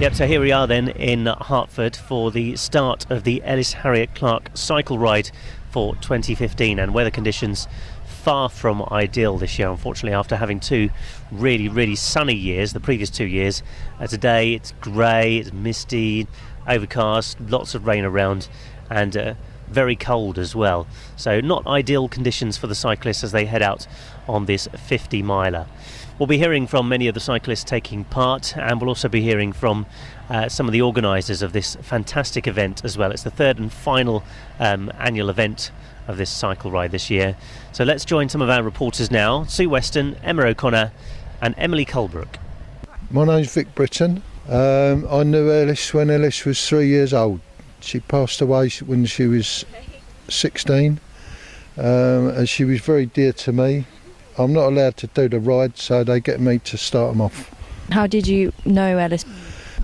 Yep, so here we are then in Hertford for the start of the Ellis Harriet Clark cycle ride for 2015, and weather conditions far from ideal this year, unfortunately, after having two really sunny years the previous 2 years. Today it's grey, it's misty, overcast, lots of rain around, and very cold as well, so not ideal conditions for the cyclists as they head out on this 50 miler. We'll be hearing from many of the cyclists taking part, and we'll also be hearing from some of the organisers of this fantastic event as well. It's the third and final annual event of this cycle ride this year. So let's join some of our reporters now: Sue Weston, Emma O'Connor and Emily Colebrook. My name's Vic Britton. I knew Ellis when Ellis was 3 years old. She passed away when she was 16, and she was very dear to me. I'm not allowed to do the ride, so they get me to start them off. How did you know Ellis?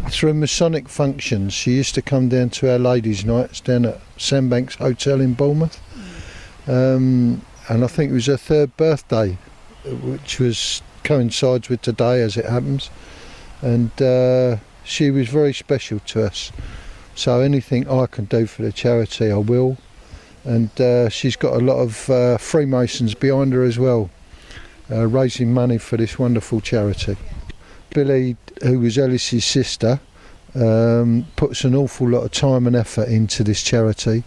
Through Masonic functions. She used to come down to our ladies' nights down at Sandbanks Hotel in Bournemouth, and I think it was her 3rd birthday, which coincides with today as it happens, and she was very special to us. So anything I can do for the charity, I will. And she's got a lot of Freemasons behind her as well, raising money for this wonderful charity. Billy, who was Ellis's sister, puts an awful lot of time and effort into this charity,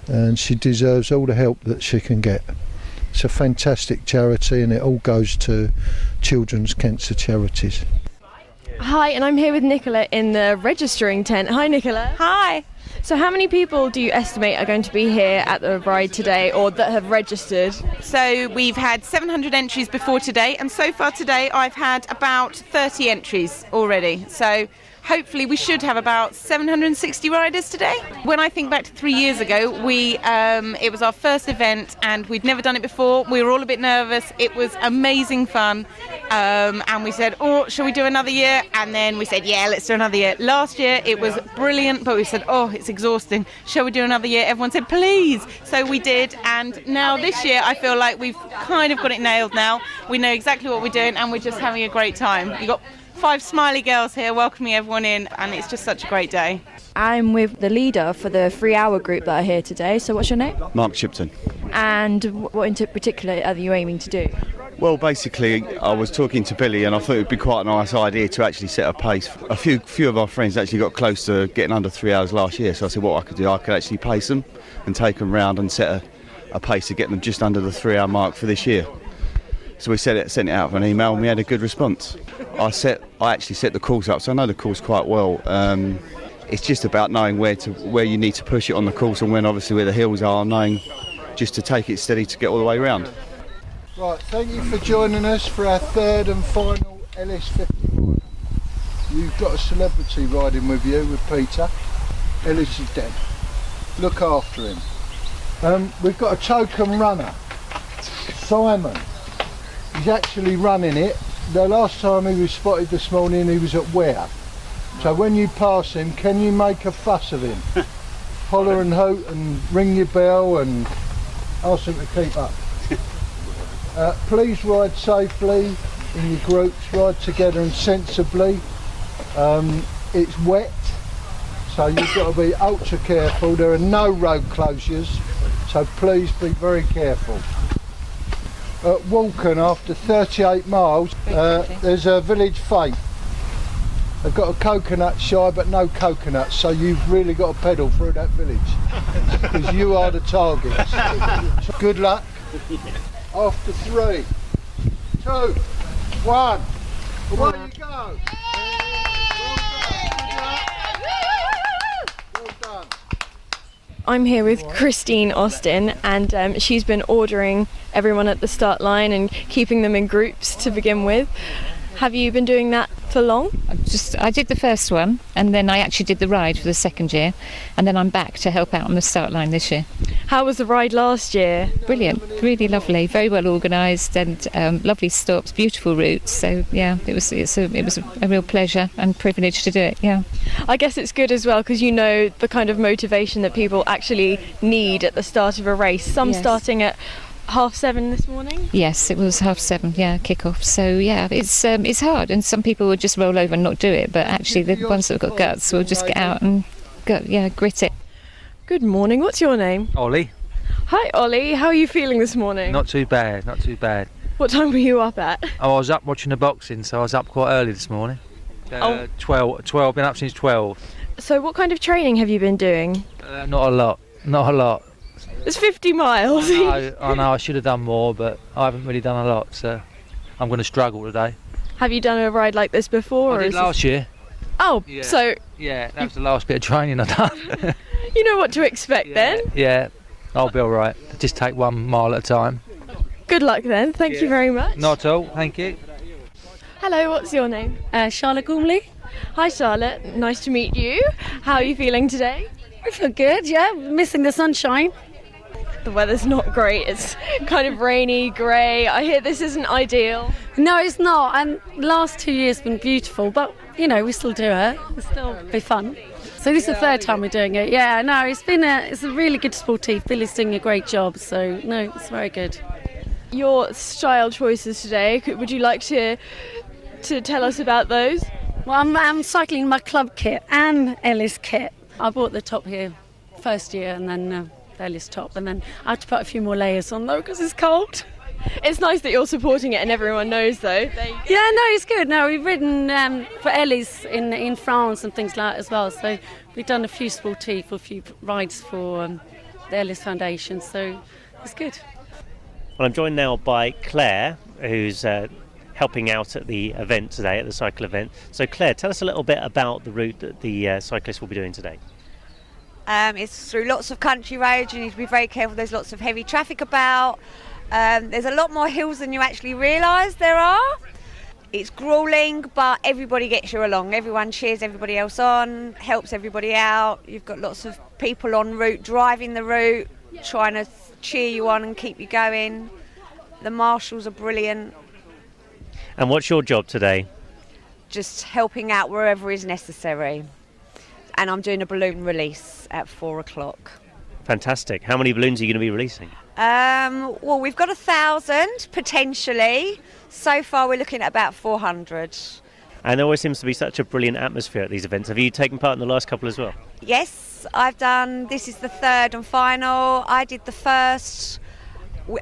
and she deserves all the help that she can get. It's a fantastic charity, and it all goes to children's cancer charities. Hi, and I'm here with Nicola in the registering tent. Hi, Nicola. Hi. So how many people do you estimate are going to be here at the ride today, or that have registered? So we've had 700 entries before today, and so far today I've had about 30 entries already. So hopefully we should have about 760 riders today. When I think back to 3 years ago, it was our first event and we'd never done it before. We were all a bit nervous. It was amazing fun, and we said, oh, shall we do another year? And then we said, yeah, let's do another year. Last year it was brilliant, but we said, oh, it's exhausting. Shall we do another year? Everyone said, please. So we did, and now this year I feel like we've kind of got it nailed now. We know exactly what we're doing and we're just having a great time. You've got 5 smiley girls here welcoming everyone in, and it's just such a great day. I'm with the leader for the 3 hour group that are here today. So what's your name? Mark Shipton. And what in particular are you aiming to do? Well, basically, I was talking to Billy and I thought it would be quite a nice idea to actually set a pace. A few of our friends actually got close to getting under 3 hours last year, so I said what I could do, I could actually pace them and take them round and set a pace to get them just under the 3 hour mark for this year. So we sent it out for an email and we had a good response. I actually set the course up, so I know the course quite well. It's just about knowing where you need to push it on the course, and when obviously where the hills are, knowing just to take it steady to get all the way round. Right, thank you for joining us for our 3rd and final Ellis 50 mile. You've got a celebrity riding with you, with Peter. Ellis is dead. Look after him. We've got a token runner, Simon. He's actually running it. The last time he was spotted this morning, he was at Ware. So when you pass him, can you make a fuss of him? Holler and hoot and ring your bell and ask him to keep up. Please ride safely in your groups, ride together and sensibly. It's wet, so you've got to be ultra careful. There are no road closures, so please be very careful. At Walken, after 38 miles, there's a village fete. They've got a coconut shy but no coconuts, so you've really got to pedal through that village because you are the targets. Good luck. After 3, 2, 1, away you go. Well done. I'm here with Christine Austin, and she's been ordering everyone at the start line and keeping them in groups to begin with. Have you been doing that for long? I did the first one, and then I actually did the ride for the second year, and then I'm back to help out on the start line this year. How was the ride last year? Brilliant, really lovely, very well organised, and lovely stops, beautiful routes. So yeah, it was a real pleasure and privilege to do it. Yeah. I guess it's good as well because you know the kind of motivation that people actually need at the start of a race. Some Yes. starting at 7:30 this morning? Yes, it was 7:30, yeah, kick-off. So, yeah, it's hard, and some people would just roll over and not do it, but actually the ones that have got guts will just get out and grit it. Good morning, what's your name? Ollie. Hi Ollie, how are you feeling this morning? Not too bad, not too bad. What time were you up at? Oh, I was up watching the boxing, so I was up quite early this morning. 12, been up since 12. So what kind of training have you been doing? Not a lot. It's 50 miles. I know I should have done more, but I haven't really done a lot, so I'm going to struggle today. Have you done a ride like this before? I did last year. Oh, Yeah. so Yeah, that was the last bit of training I've done. you know what to expect then? Yeah, I'll be alright. Just take 1 mile at a time. Good luck then, thank you very much. Not at all, thank you. Hello, what's your name? Charlotte Gormley. Hi Charlotte, nice to meet you. How are you feeling today? I feel good, yeah. Missing the sunshine. The weather's not great, it's kind of rainy, grey. I hear this isn't ideal. No, it's not. And the last 2 years have been beautiful, but you know, we still do it. It'll still be fun. So this is the third time we're doing it. Yeah, no, it's a really good sportive. Billy's doing a great job, so no, it's very good. Your style choices today, would you like to tell us about those? Well, I'm cycling my club kit and Ellis kit. I bought the top here first year and then the Ellis top, and then I have to put a few more layers on though because it's cold. It's nice that you're supporting it and everyone knows though. Yeah, no, it's good. No, we've ridden for Ellis in France and things like that as well. So we've done a few sportive, a few rides for the Ellis Foundation. So it's good. Well, I'm joined now by Claire, who's helping out at the event today, at the cycle event. So Claire, tell us a little bit about the route that the cyclists will be doing today. It's through lots of country roads. You need to be very careful. There's lots of heavy traffic about. There's a lot more hills than you actually realise there are. It's gruelling, but everybody gets you along. Everyone cheers everybody else on, helps everybody out. You've got lots of people en route, driving the route, trying to cheer you on and keep you going. The marshals are brilliant. And what's your job today? Just helping out wherever is necessary. And I'm doing a balloon release at 4 o'clock. Fantastic. How many balloons are you going to be releasing? Well, we've got 1,000 potentially. So far we're looking at about 400. And there always seems to be such a brilliant atmosphere at these events. Have you taken part in the last couple as well? Yes, I've done, this is the third and final. I did the first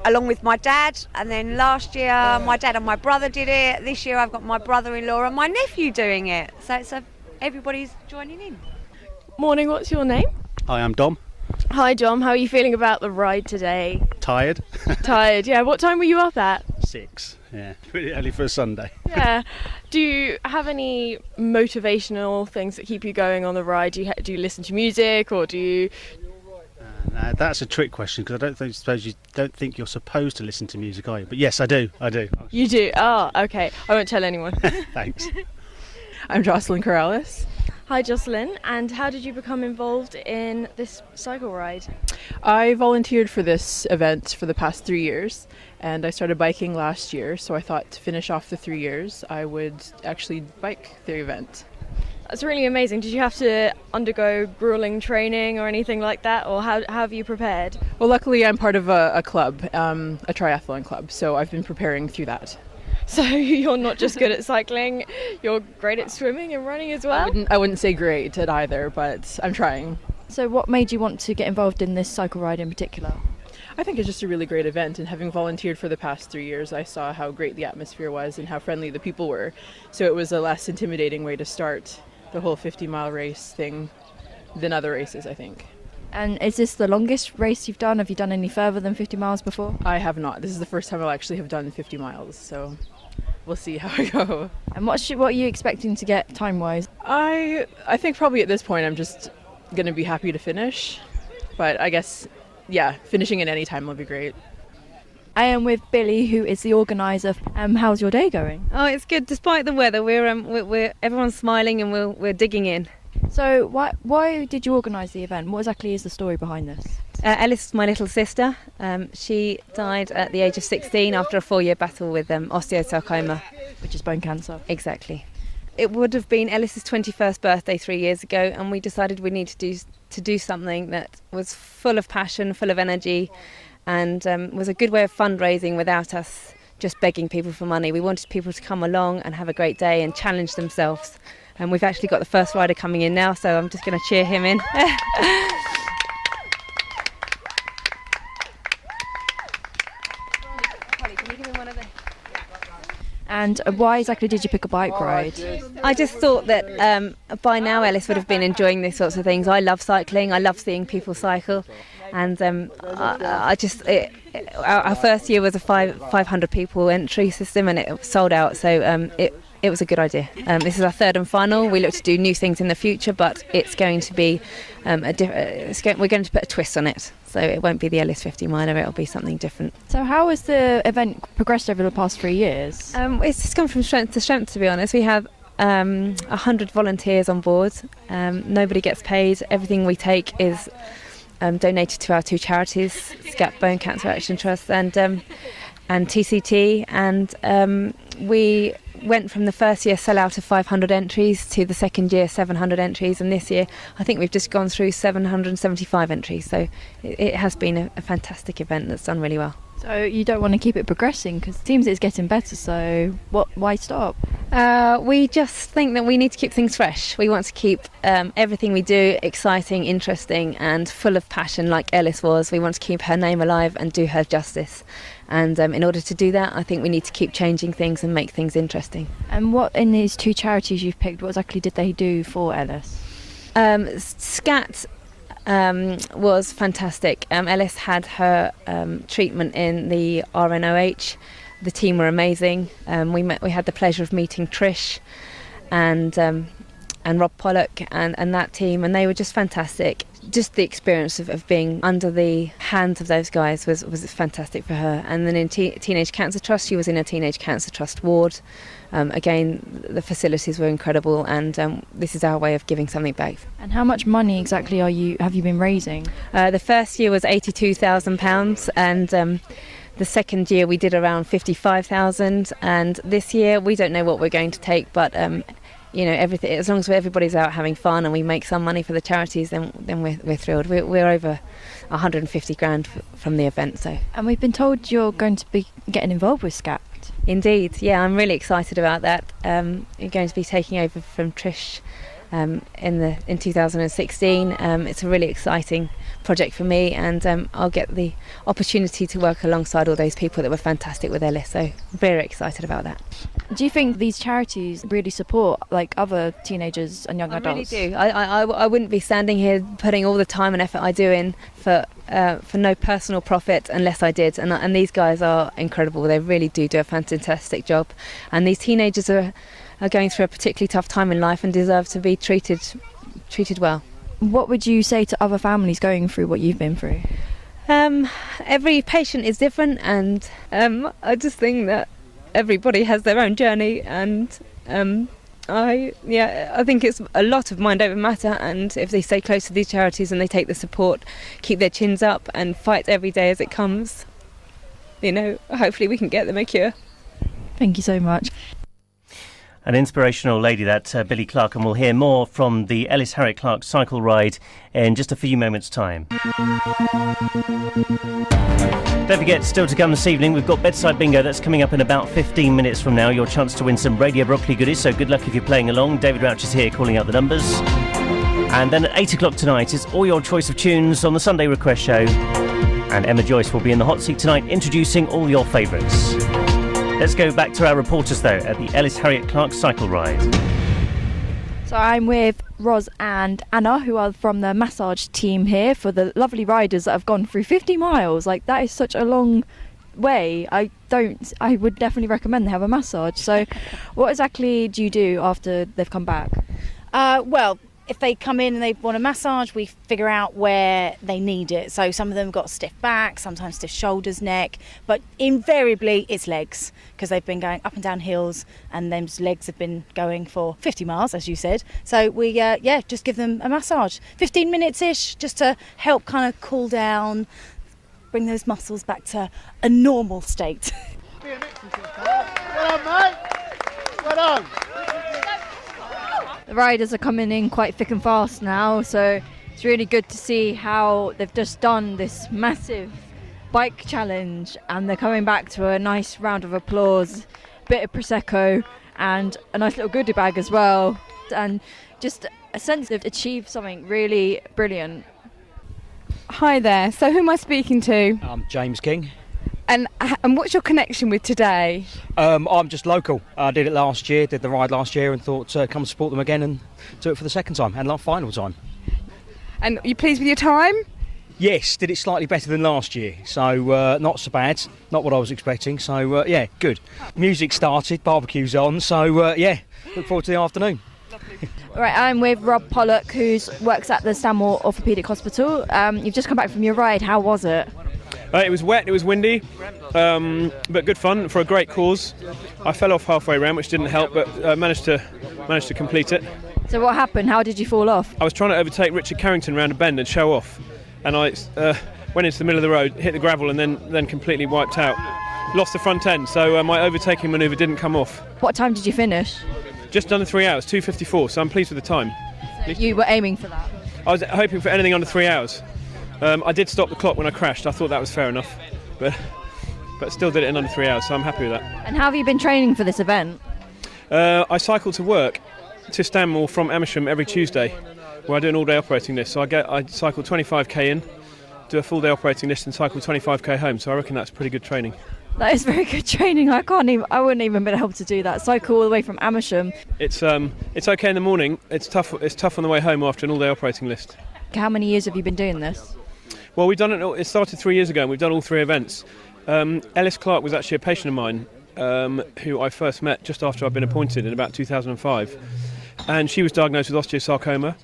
along with my dad, and then last year my dad and my brother did it. This year I've got my brother-in-law and my nephew doing it. So everybody's joining in. Morning, what's your name? Hi, I'm Dom. Hi Dom, how are you feeling about the ride today? Tired. Tired, yeah. What time were you up at? 6, yeah. Pretty early for a Sunday. Yeah. Do you have any motivational things that keep you going on the ride? Do you listen to music, or do you... That's a trick question, because I suppose you don't think you're supposed to listen to music, are you? But yes, I do. You do? Oh, okay. I won't tell anyone. Thanks. I'm Jocelyn Corrales. Hi Jocelyn, and how did you become involved in this cycle ride? I volunteered for this event for the past 3 years, and I started biking last year, so I thought to finish off the 3 years I would actually bike the event. That's really amazing. Did you have to undergo grueling training or anything like that, or how have you prepared? Well, luckily I'm part of a club, a triathlon club, so I've been preparing through that. So you're not just good at cycling, you're great at swimming and running as well? I wouldn't say great at either, but I'm trying. So what made you want to get involved in this cycle ride in particular? I think it's just a really great event, and having volunteered for the past 3 years, I saw how great the atmosphere was and how friendly the people were. So it was a less intimidating way to start the whole 50-mile race thing than other races, I think. And is this the longest race you've done? Have you done any further than 50 miles before? I have not. This is the first time I'll actually have done 50 miles, so we'll see how I go. And what are you expecting to get time-wise? I think probably at this point I'm just going to be happy to finish, but I guess, yeah, finishing in any time will be great. I am with Billy, who is the organiser. How's your day going? Oh, it's good. Despite the weather, we're everyone's smiling and we're digging in. So why did you organise the event? What exactly is the story behind this? Ellis is my little sister. She died at the age of 16 after a 4-year battle with osteosarcoma, which is bone cancer. Exactly. It would have been Ellis's 21st birthday 3 years ago, and we decided we needed to do something that was full of passion, full of energy, and was a good way of fundraising without us just begging people for money. We wanted people to come along and have a great day and challenge themselves. And we've actually got the first rider coming in now, so I'm just going to cheer him in. And why exactly did you pick a bike ride? I just thought that by now Ellis would have been enjoying these sorts of things. I love cycling, I love seeing people cycle, and our first year was a 500 people entry system, and it sold out, so it was a good idea. This is our third and final. We look to do new things in the future, but it's going to be we're going to put a twist on it. So it won't be the Ellis 50 miler, it'll be something different. So how has the event progressed over the past 3 years? It's just gone from strength to strength, to be honest. We have 100 volunteers on board. Nobody gets paid. Everything we take is donated to our 2 charities, SCAT Bone Cancer Action Trust and TCT. And we went from the first year sellout of 500 entries to the second year 700 entries, and this year I think we've just gone through 775 entries, so it has been a fantastic event that's done really well. So you don't want to keep it progressing because it seems it's getting better, so why stop? We just think that we need to keep things fresh. We want to keep everything we do exciting, interesting and full of passion like Ellis was. We want to keep her name alive and do her justice. And in order to do that, I think we need to keep changing things and make things interesting. And what in these 2 charities you've picked, what exactly did they do for Ellis? SCAT was fantastic. Ellis had her treatment in the RNOH. The team were amazing. We had the pleasure of meeting Trish and Rob Pollock and that team, and they were just fantastic. Just the experience of being under the hands of those guys was fantastic for her. And then in Teenage Cancer Trust, she was in a Teenage Cancer Trust ward. Again, the facilities were incredible, and this is our way of giving something back. And how much money exactly have you been raising? The first year was £82,000, and the second year we did around 55,000, and this year we don't know what we're going to take, but everything, as long as everybody's out having fun and we make some money for the charities, then we're thrilled. We're over 150 grand from the event. So. And we've been told you're going to be getting involved with SCAT. Indeed, yeah, I'm really excited about that. You're going to be taking over from Trish in 2016. It's a really exciting project for me, and I'll get the opportunity to work alongside all those people that were fantastic with Ellis, so very excited about that. Do you think these charities really support like other teenagers and young adults? I really do. I wouldn't be standing here putting all the time and effort I do in for no personal profit unless I did, and these guys are incredible. They really do a fantastic job, and these teenagers are going through a particularly tough time in life and deserve to be treated well. What would you say to other families going through what you've been through? Every patient is different, and I just think that everybody has their own journey, and I think it's a lot of mind over matter, and if they stay close to these charities and they take the support, keep their chins up and fight every day as it comes, hopefully we can get them a cure. Thank you so much. An inspirational lady, that Billy Clark, and we'll hear more from the Ellis Harriet Clark cycle ride in just a few moments' time. Don't forget, still to come this evening, we've got Bedside Bingo. That's coming up in about 15 minutes from now. Your chance to win some Radio Brockley goodies, so good luck if you're playing along. David Rauch is here calling out the numbers. And then at 8 o'clock tonight is all your choice of tunes on the Sunday Request Show. And Emma Joyce will be in the hot seat tonight introducing all your favourites. Let's go back to our reporters, though, at the Ellis Harriet Clark cycle ride. So I'm with Roz and Anna, who are from the massage team here for the lovely riders that have gone through 50 miles. Like, that is such a long way. I would definitely recommend they have a massage. So what exactly do you do after they've come back? Well, if they come in and they want a massage, we figure out where they need it. So some of them got stiff back, sometimes stiff shoulders, neck, but invariably it's legs, because they've been going up and down hills and those legs have been going for 50 miles, as you said. So we, just give them a massage. 15 minutes-ish, just to help kind of cool down, bring those muscles back to a normal state. Well done, mate. Well done. The riders are coming in quite thick and fast now, so it's really good to see how they've just done this massive bike challenge, and they're coming back to a nice round of applause, bit of Prosecco and a nice little goodie bag as well, and just a sense of achieved something really brilliant. Hi there, so who am I speaking to? I'm James King. And what's your connection with today? I'm just local. I did it last year, did the ride last year, and thought come support them again and do it for the second time and final time. And are you pleased with your time? Yes, did it slightly better than last year, so not so bad, not what I was expecting, so yeah, good. Music started, barbecue's on, so yeah, look forward to the afternoon. Right, I'm with Rob Pollock, who works at the Stanmore Orthopaedic Hospital. You've just come back from your ride, how was it? It was wet, it was windy, but good fun for a great cause. I fell off halfway around, which didn't help, but managed to complete it. So what happened? How did you fall off? I was trying to overtake Richard Carrington round a bend and show off, and I went into the middle of the road, hit the gravel, and then completely wiped out. Lost the front end, so my overtaking manoeuvre didn't come off. What time did you finish? Just under 3 hours, 2:54, so I'm pleased with the time. So you were aiming for that? I was hoping for anything under 3 hours. I did stop the clock when I crashed. I thought that was fair enough, but still did it in under 3 hours, so I'm happy with that. And how have you been training for this event? I cycle to work to Stanmore from Amersham every Tuesday, where I do an all-day operating list. So I cycle 25k in, do a full-day operating list, and cycle 25k home. So I reckon that's pretty good training. That is very good training. I wouldn't even be able to do that. Cycle all the way from Amersham. It's okay in the morning. It's tough on the way home after an all-day operating list. How many years have you been doing this? Well, we've done it. It started 3 years ago, and we've done all 3 events. Ellis Clark was actually a patient of mine, who I first met just after I'd been appointed in about 2005, and she was diagnosed with osteosarcoma.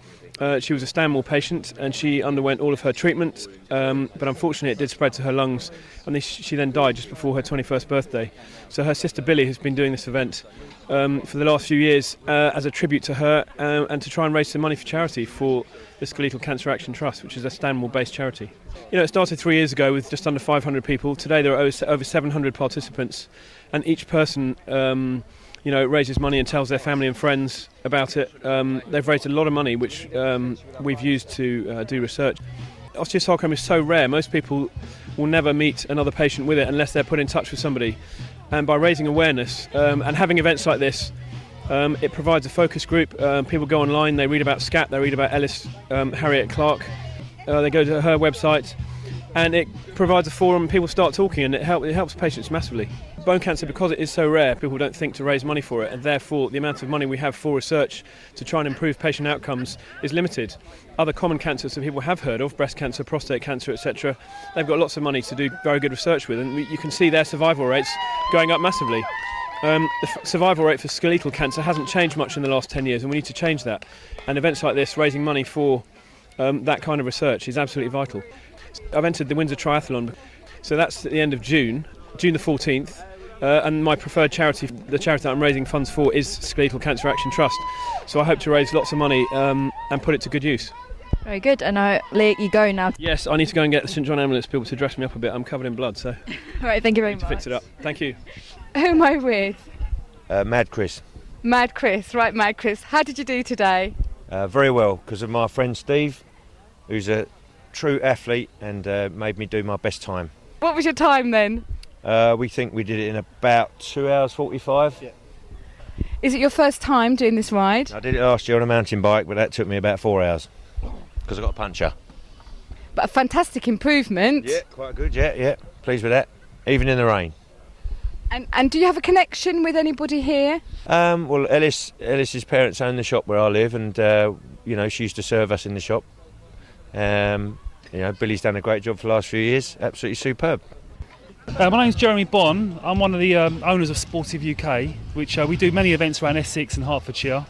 She was a Stanmore patient, and she underwent all of her treatment, but unfortunately it did spread to her lungs, and she then died just before her 21st birthday. So her sister Billy has been doing this event for the last few years as a tribute to her, and to try and raise some money for charity for the Skeletal Cancer Action Trust, which is a Stanmore-based charity. You know, it started 3 years ago with just under 500 people. Today there are over 700 participants, and each person raises money and tells their family and friends about it. They've raised a lot of money, which we've used to do research. Osteosarcoma is so rare, most people will never meet another patient with it unless they're put in touch with somebody. And by raising awareness and having events like this, it provides a focus group. People go online, they read about SCAT, they read about Ellis Harriet Clark, they go to her website, and it provides a forum, people start talking, and it helps patients massively. Bone cancer, because it is so rare, people don't think to raise money for it, and therefore the amount of money we have for research to try and improve patient outcomes is limited. Other common cancers that people have heard of, breast cancer, prostate cancer, etc., they've got lots of money to do very good research with, and you can see their survival rates going up massively. The survival rate for skeletal cancer hasn't changed much in the last 10 years, and we need to change that. And events like this, raising money for that kind of research, is absolutely vital. I've entered the Windsor Triathlon, so that's at the end of June the 14th, and my preferred charity, the charity that I'm raising funds for, is Skeletal Cancer Action Trust. So I hope to raise lots of money and put it to good use. Very good, and I'll let you go now. Yes, I need to go and get the St John Ambulance people to dress me up a bit. I'm covered in blood, so... All right, thank you very much. To fix it up. Thank you. Who am I with? Mad Chris. Mad Chris, right, Mad Chris. How did you do today? Very well, because of my friend Steve, who's a true athlete and made me do my best time. What was your time then? We think we did it in about 2 hours 45. Yeah. Is it your first time doing this ride? I did it last year on a mountain bike, but that took me about 4 hours because I got a puncture. But a fantastic improvement. Yeah, quite good, yeah. Pleased with that, even in the rain. And do you have a connection with anybody here? Well, Ellis's parents own the shop where I live, and she used to serve us in the shop. Billy's done a great job for the last few years. Absolutely superb. My name's Jeremy Bonn. I'm one of the owners of Sportive UK, which we do many events around Essex and Hertfordshire.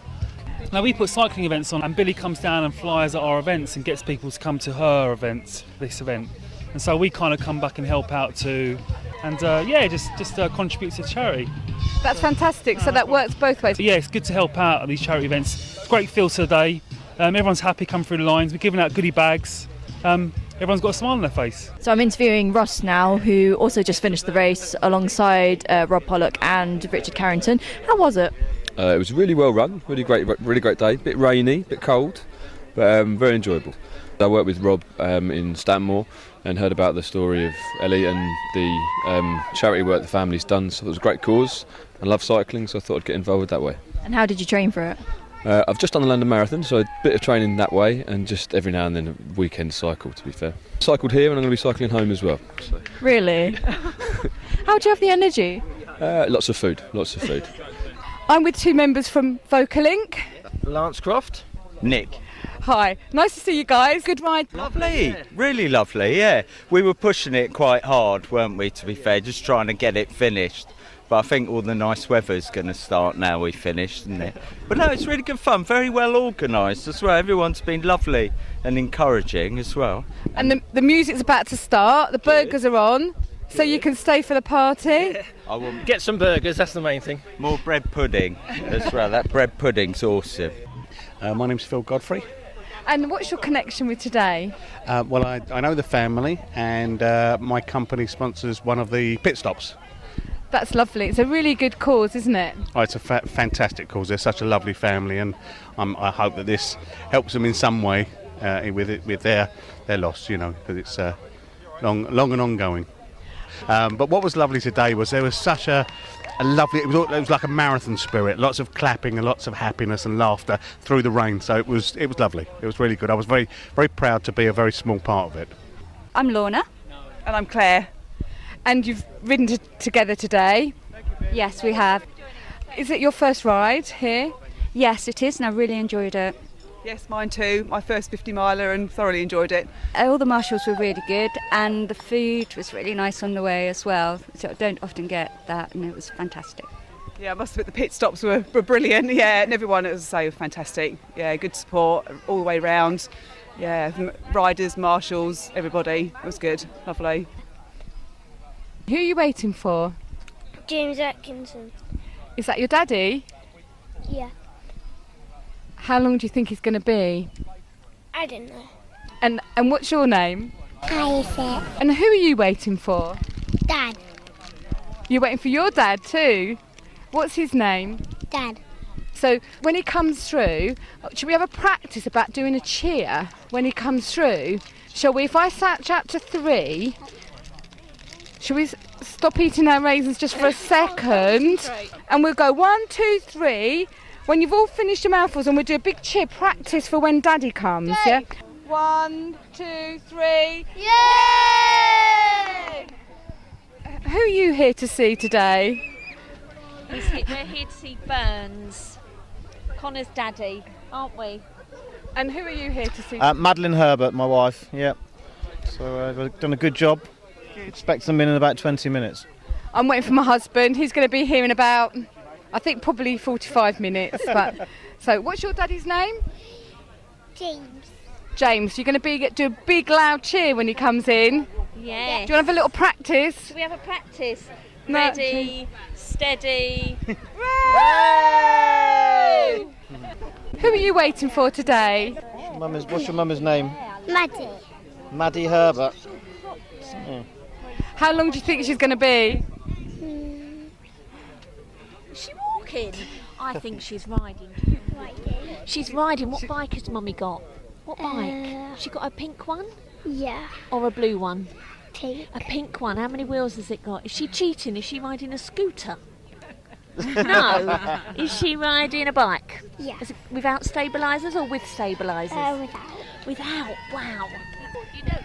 Now we put cycling events on, and Billy comes down and flies at our events and gets people to come to her event, this event. And so we kind of come back and help out too, and just contribute to the charity. That's fantastic. So that works both ways. So yeah, it's good to help out at these charity events. It's a great feel today. Everyone's happy, come through the lines. We're giving out goodie bags. Everyone's got a smile on their face. So I'm interviewing Ross now, who also just finished the race alongside Rob Pollock and Richard Carrington. How was it? It was really well run, really great day. Bit rainy, bit cold, but very enjoyable. I worked with Rob in Stanmore and heard about the story of Ellie and the charity work the family's done. So it was a great cause. I love cycling, so I thought I'd get involved that way. And how did you train for it? I've just done the London Marathon, so a bit of training that way, and just every now and then a weekend cycle, to be fair. Cycled here, and I'm going to be cycling home as well. So. Really? How do you have the energy? Lots of food. I'm with two members from Vocalink. Lance Croft. Nick. Hi, nice to see you guys. Good ride. Lovely, really lovely, yeah. We were pushing it quite hard, weren't we, to be fair, just trying to get it finished. But I think all the nice weather's going to start now we've finished, isn't it? But no, it's really good fun, very well organised as well. Everyone's been lovely and encouraging as well. And the music's about to start, the burgers are on, so you can stay for the party. I will Get some burgers, that's the main thing. more bread pudding as well. That bread pudding's awesome. My name's Phil Godfrey. And what's your connection with today? Well, I know the family, and my company sponsors one of the pit stops. That's lovely. It's a really good cause, isn't it? Oh, it's a fantastic cause. They're such a lovely family, and I hope that this helps them in some way with their loss, you know, because it's long and ongoing. But what was lovely today was there was such a lovely, it was like a marathon spirit, lots of clapping and lots of happiness and laughter through the rain, so it was lovely. It was really good. I was very, very proud to be a very small part of it. I'm Lorna. And I'm Claire. And you've ridden together today? Yes, we have. Is it your first ride here? Yes, it is, and I really enjoyed it. Yes, mine too. My first 50 miler and thoroughly enjoyed it. All the marshals were really good, and the food was really nice on the way as well. So I don't often get that, and it was fantastic. Yeah, I must admit the pit stops were brilliant. Yeah, and everyone, as I say, was fantastic. Yeah, good support all the way round. Yeah, riders, marshals, everybody. It was good, lovely. Who are you waiting for? James Atkinson. Is that your daddy? Yeah. How long do you think he's going to be? I don't know. And what's your name? Isaac. And who are you waiting for? Dad. You're waiting for your dad too? What's his name? Dad. So when he comes through, should we have a practice about doing a cheer when he comes through? Shall we, if I count to 3, shall we stop eating our raisins just for a second? And we'll go 1, 2, 3. When you've all finished your mouthfuls, and we'll do a big cheer practice for when Daddy comes, yeah? 1, 2, 3. Yay! Who are you here to see today? We're here to see Burns, Connor's daddy, aren't we? And who are you here to see? Madeline Herbert, my wife, yeah. So we've done a good job. Expect them in about 20 minutes. I'm waiting for my husband. He's going to be here in about, I think, probably 45 minutes. But so, what's your daddy's name? James. James. You're going to do a big loud cheer when he comes in. Yeah. Do you want to have a little practice? Do we have a practice? No. Ready, steady. Who are you waiting for today? What's your mum's name? Maddie. Maddie Herbert. Yeah. How long do you think she's going to be? Is she walking? I think she's riding. She's riding. What bike has Mummy got? What bike? She got a pink one? Yeah. Or a blue one? Pink. A pink one. How many wheels has it got? Is she cheating? Is she riding a scooter? No. Is she riding a bike? Yeah. Is it without stabilisers or with stabilisers? Without. Without. Wow.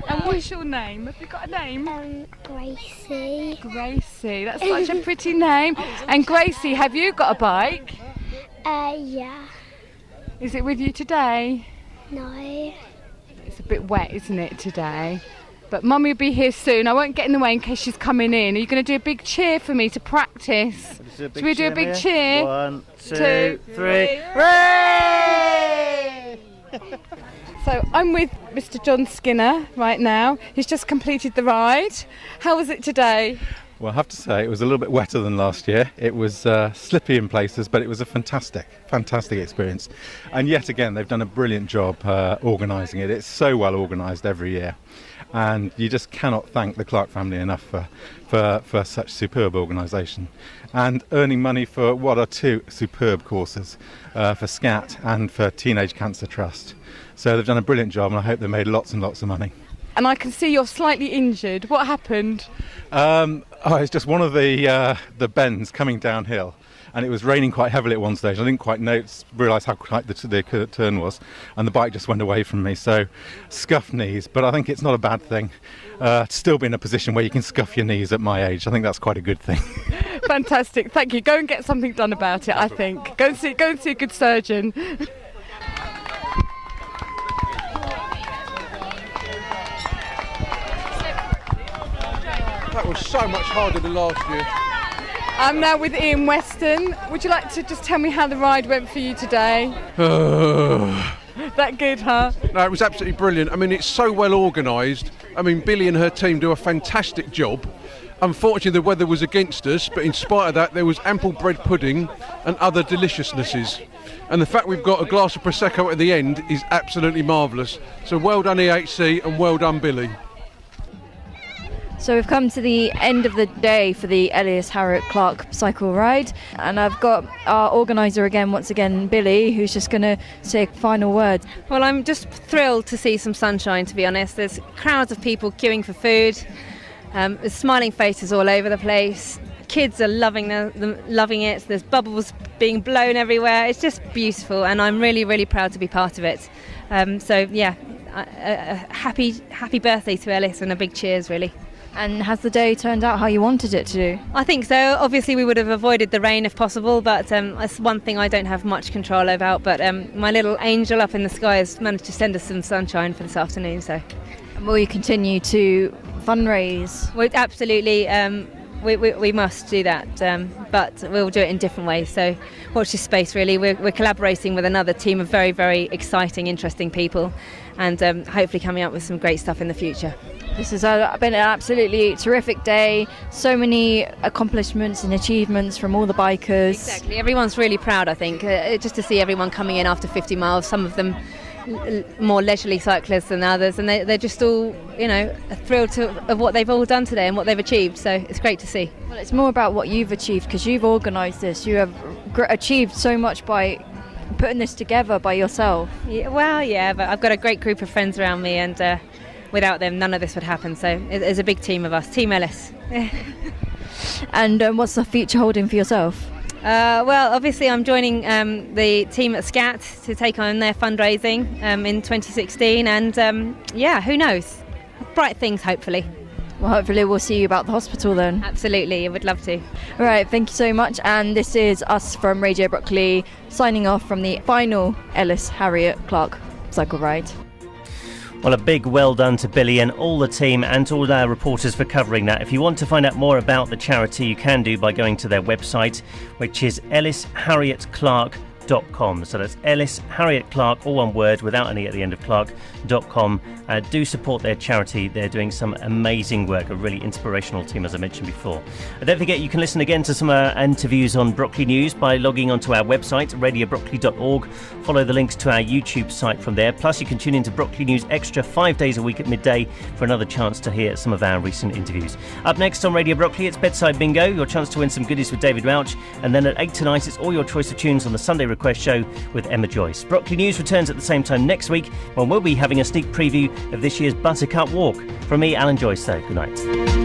And what's your name? Have you got a name? Gracie. Gracie. That's such a pretty name. And Gracie, have you got a bike? Yeah. Is it with you today? No. It's a bit wet, isn't it, today? But Mummy will be here soon. I won't get in the way in case she's coming in. Are you going to do a big cheer for me to practice? Should we do a big cheer? 1, 2, 3. Hooray! So I'm with Mr. John Skinner right now. He's just completed the ride. How was it today? Well, I have to say it was a little bit wetter than last year. It was slippy in places, but it was a fantastic experience. And yet again, they've done a brilliant job organising it. It's so well organised every year. And you just cannot thank the Clark family enough for such superb organisation. And earning money for what are two superb courses, for SCAT and for Teenage Cancer Trust. So they've done a brilliant job, and I hope they made lots and lots of money. And I can see you're slightly injured. What happened? It's just one of the bends coming downhill, and it was raining quite heavily at one stage. I didn't quite realise how tight the turn was, and the bike just went away from me. So, scuffed knees, but I think it's not a bad thing. To still be in a position where you can scuff your knees at my age, I think that's quite a good thing. Fantastic, thank you. Go and get something done about it. I think. Go and see a good surgeon. That was so much harder than last year. I'm now with Ian Weston. Would you like to just tell me how the ride went for you today? That good, huh? No, it was absolutely brilliant. I mean, it's so well organised. I mean, Billy and her team do a fantastic job. Unfortunately, the weather was against us, but in spite of that, there was ample bread pudding and other deliciousnesses. And the fact we've got a glass of Prosecco at the end is absolutely marvellous. So well done EHC and well done Billy. So we've come to the end of the day for the Ellis Harriet Clark cycle ride, and I've got our organiser once again, Billy, who's just going to say a final word. Well, I'm just thrilled to see some sunshine, to be honest. There's crowds of people queuing for food, there's smiling faces all over the place. Kids are loving it. There's bubbles being blown everywhere. It's just beautiful, and I'm really, really proud to be part of it. Happy birthday to Ellis, and a big cheers, really. And has the day turned out how you wanted it to do? I think so. Obviously we would have avoided the rain if possible, but that's one thing I don't have much control about. But my little angel up in the sky has managed to send us some sunshine for this afternoon. So, and will you continue to fundraise? Well, absolutely. We must do that, but we'll do it in different ways. So watch this space, really. We're collaborating with another team of very, very exciting, interesting people, and hopefully coming up with some great stuff in the future. This has been an absolutely terrific day. So many accomplishments and achievements from all the bikers. Exactly. Everyone's really proud, I think, just to see everyone coming in after 50 miles. Some of them more leisurely cyclists than others, and they're just all, thrilled of what they've all done today and what they've achieved. So it's great to see. Well, it's more about what you've achieved, because you've organised this. You have achieved so much by putting this together by yourself. Yeah, but I've got a great group of friends around me, and without them, none of this would happen. So it's a big team of us, Team Ellis. And what's the future holding for yourself? Well, obviously I'm joining the team at SCAT to take on their fundraising in 2016, and who knows? Bright things, hopefully. Well, hopefully we'll see you about the hospital then. Absolutely, I would love to. All right, thank you so much. And this is us from Radio Brockley signing off from the final Ellis Harriet Clark cycle ride. Well, a big well done to Billy and all the team and to all our reporters for covering that. If you want to find out more about the charity, you can do by going to their website, which is ellisharrietclark.com. So that's Ellis Harriet Clark, all one word, without any at the end of Clark.com. Do support their charity. They're doing some amazing work, a really inspirational team, as I mentioned before. And don't forget, you can listen again to some of our interviews on Brockley News by logging onto our website, radiobrockley.org. Follow the links to our YouTube site from there. Plus, you can tune into Brockley News Extra 5 days a week at midday for another chance to hear some of our recent interviews. Up next on Radio Brockley, it's Bedside Bingo, your chance to win some goodies with David Welch. And then at 8 tonight, it's all your choice of tunes on the Sunday Request Show with Emma Joyce. Brockley News returns at the same time next week, when we'll be having a sneak preview of this year's Buttercup Walk. From me, Alan Joyce, though. Good night.